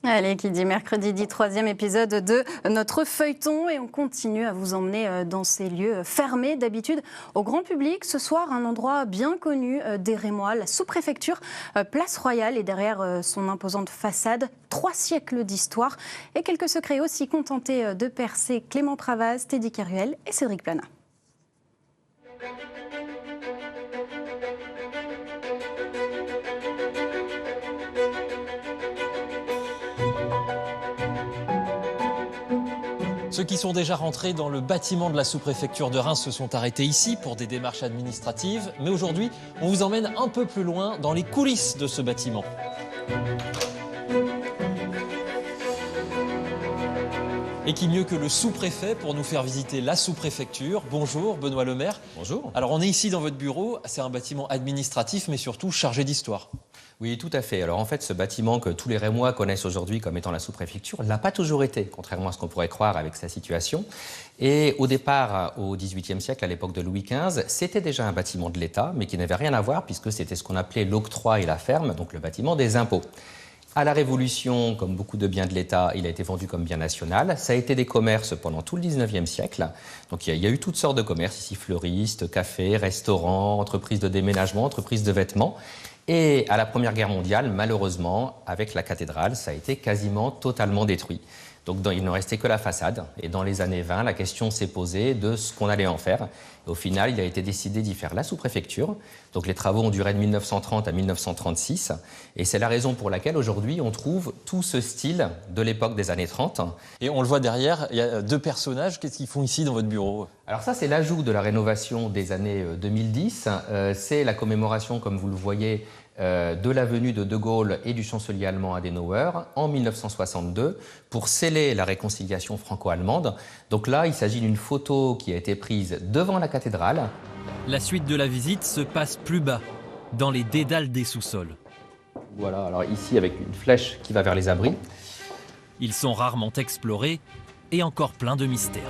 Allez, qui dit mercredi dit troisième épisode de notre feuilleton et on continue à vous emmener dans ces lieux fermés d'habitude au grand public. Ce soir, un endroit bien connu des Rémois, la sous-préfecture Place Royale, et derrière son imposante façade, 3 siècles d'histoire et quelques secrets aussi qu'ont tenté de percer Clément Pravaz, Teddy Kerruel et Cédric Plana. Ceux qui sont déjà rentrés dans le bâtiment de la sous-préfecture de Reims se sont arrêtés ici pour des démarches administratives. Mais aujourd'hui, on vous emmène un peu plus loin dans les coulisses de ce bâtiment. Et qui mieux que le sous-préfet pour nous faire visiter la sous-préfecture. Bonjour Benoît Lemaire. Bonjour. Alors on est ici dans votre bureau, c'est un bâtiment administratif mais surtout chargé d'histoire. Oui, tout à fait. Alors en fait, ce bâtiment que tous les Rémois connaissent aujourd'hui comme étant la sous-préfecture n'a pas toujours été, contrairement à ce qu'on pourrait croire avec sa situation. Et au départ, au XVIIIe siècle, à l'époque de Louis XV, c'était déjà un bâtiment de l'État, mais qui n'avait rien à voir puisque c'était ce qu'on appelait l'octroi et la ferme, donc le bâtiment des impôts. À la Révolution, comme beaucoup de biens de l'État, il a été vendu comme bien national. Ça a été des commerces pendant tout le XIXe siècle. Donc il y a eu toutes sortes de commerces ici, fleuristes, cafés, restaurants, entreprises de déménagement, entreprises de vêtements. Et à la Première Guerre mondiale, malheureusement, avec la cathédrale, ça a été quasiment totalement détruit. Donc il ne restait que la façade. Et dans les années 20, la question s'est posée de ce qu'on allait en faire. Et au final, il a été décidé d'y faire la sous-préfecture. Donc les travaux ont duré de 1930 à 1936. Et c'est la raison pour laquelle aujourd'hui, on trouve tout ce style de l'époque des années 30. Et on le voit derrière, il y a 2 personnages. Qu'est-ce qu'ils font ici dans votre bureau ? Alors ça, c'est l'ajout de la rénovation des années 2010. C'est la commémoration, comme vous le voyez, de la venue de De Gaulle et du chancelier allemand Adenauer en 1962 pour sceller la réconciliation franco-allemande. Donc là, il s'agit d'une photo qui a été prise devant la cathédrale. La suite de la visite se passe plus bas, dans les dédales des sous-sols. Voilà, alors ici avec une flèche qui va vers les abris. Ils sont rarement explorés et encore plein de mystères.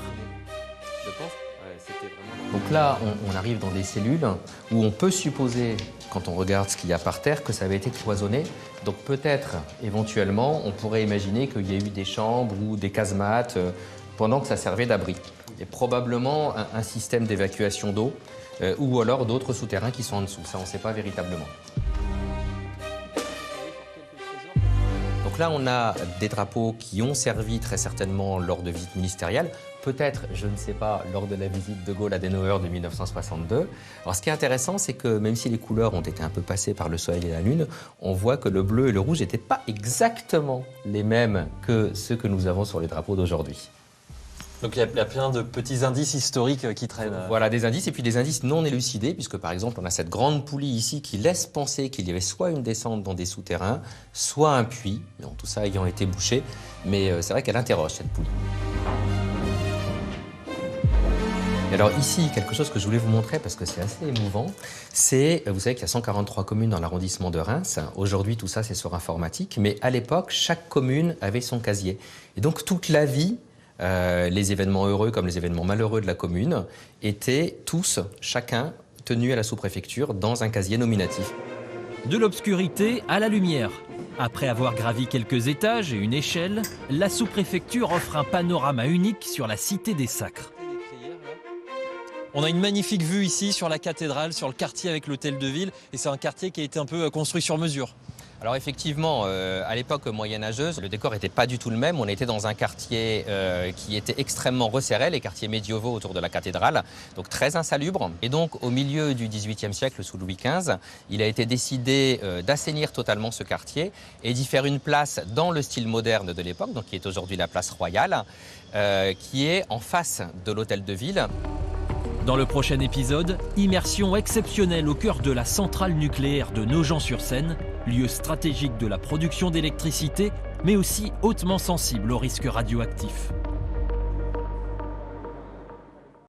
Donc là, on arrive dans des cellules où on peut supposer, quand on regarde ce qu'il y a par terre, que ça avait été cloisonné. Donc peut-être, éventuellement, on pourrait imaginer qu'il y a eu des chambres ou des casemates pendant que ça servait d'abri. Et probablement un système d'évacuation d'eau ou alors d'autres souterrains qui sont en dessous. Ça, on ne sait pas véritablement. Donc là, on a des drapeaux qui ont servi très certainement lors de visites ministérielles. Peut-être, je ne sais pas, lors de la visite de Gaulle à Adenauer de 1962. Alors ce qui est intéressant, c'est que même si les couleurs ont été un peu passées par le soleil et la lune, on voit que le bleu et le rouge n'étaient pas exactement les mêmes que ceux que nous avons sur les drapeaux d'aujourd'hui. Donc il y a plein de petits indices historiques qui traînent. Voilà, des indices et puis des indices non élucidés, puisque par exemple on a cette grande poulie ici qui laisse penser qu'il y avait soit une descente dans des souterrains, soit un puits, tout ça ayant été bouché, mais c'est vrai qu'elle interroge cette poulie. Et alors ici, quelque chose que je voulais vous montrer parce que c'est assez émouvant, c'est, vous savez qu'il y a 143 communes dans l'arrondissement de Reims. Aujourd'hui, tout ça, c'est sur informatique. Mais à l'époque, chaque commune avait son casier. Et donc, toute la vie, les événements heureux comme les événements malheureux de la commune, étaient tous, chacun, tenus à la sous-préfecture dans un casier nominatif. De l'obscurité à la lumière. Après avoir gravi quelques étages et une échelle, la sous-préfecture offre un panorama unique sur la cité des Sacres. On a une magnifique vue ici sur la cathédrale, sur le quartier avec l'hôtel de ville. Et c'est un quartier qui a été un peu construit sur mesure. Alors effectivement, à l'époque moyenâgeuse, le décor n'était pas du tout le même. On était dans un quartier qui était extrêmement resserré, les quartiers médiévaux autour de la cathédrale, donc très insalubre. Et donc au milieu du XVIIIe siècle, sous Louis XV, il a été décidé d'assainir totalement ce quartier et d'y faire une place dans le style moderne de l'époque, donc qui est aujourd'hui la place Royale, qui est en face de l'hôtel de ville. Dans le prochain épisode, immersion exceptionnelle au cœur de la centrale nucléaire de Nogent-sur-Seine, lieu stratégique de la production d'électricité, mais aussi hautement sensible aux risques radioactifs.